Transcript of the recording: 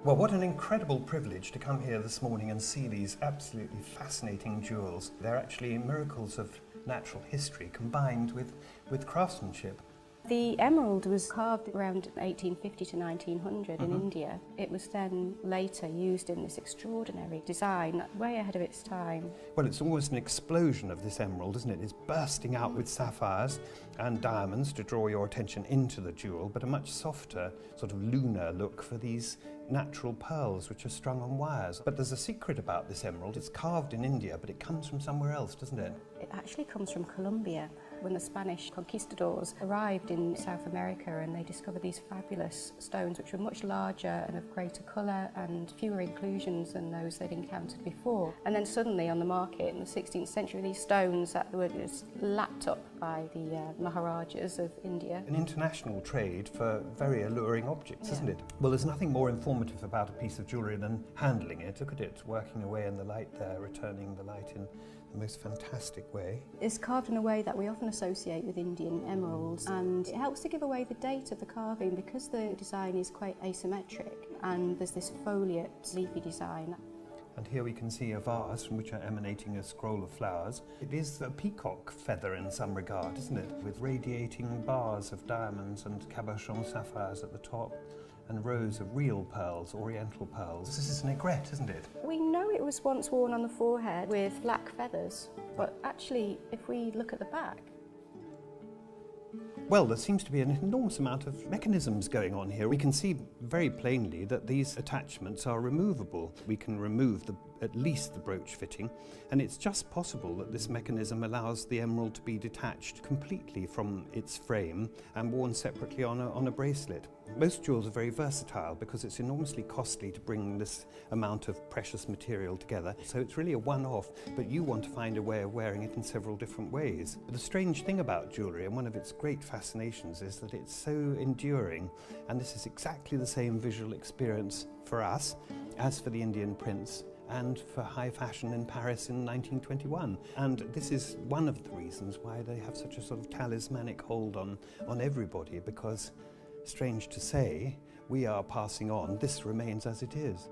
Well, what an incredible privilege to come here this morning and see these absolutely fascinating jewels. They're actually miracles of natural history combined with craftsmanship. The emerald was carved around 1850 to 1900 in India. It was then later used in this extraordinary design, way ahead of its time. Well, it's almost an explosion of this emerald, isn't it? It's bursting out with sapphires and diamonds to draw your attention into the jewel, but a much softer, sort of lunar look for these natural pearls which are strung on wires. But there's a secret about this emerald. It's carved in India, but it comes from somewhere else, doesn't it? It actually comes from Colombia. When the Spanish conquistadors arrived in South America and they discovered these fabulous stones which were much larger and of greater colour and fewer inclusions than those they'd encountered before. And then suddenly on the market in the 16th century, these stones that were just lapped up by the Maharajas of India. An international trade for very alluring objects, isn't it? Well, there's nothing more informative about a piece of jewellery than handling it. Look at it, working away in the light there, returning the light in the most fantastic way. It's carved in a way that we often associate with Indian emeralds, and it helps to give away the date of the carving because the design is quite asymmetric and there's this foliate leafy design. And here we can see a vase from which are emanating a scroll of flowers. It is a peacock feather in some regard, isn't it? With radiating bars of diamonds and cabochon sapphires at the top, and rows of real pearls, oriental pearls. This is an aigrette, isn't it? We know it was once worn on the forehead with black feathers, but actually, if we look at the back, well, there seems to be an enormous amount of mechanisms going on here. We can see very plainly that these attachments are removable. We can remove at least the brooch fitting, and it's just possible that this mechanism allows the emerald to be detached completely from its frame and worn separately on a bracelet. Most jewels are very versatile because it's enormously costly to bring this amount of precious material together. So it's really a one-off, but you want to find a way of wearing it in several different ways. But the strange thing about jewellery, and one of its great fascinations, is that it's so enduring. And this is exactly the same visual experience for us as for the Indian prince and for high fashion in Paris in 1921. And this is one of the reasons why they have such a sort of talismanic hold on everybody, because strange to say, we are passing on, this remains as it is.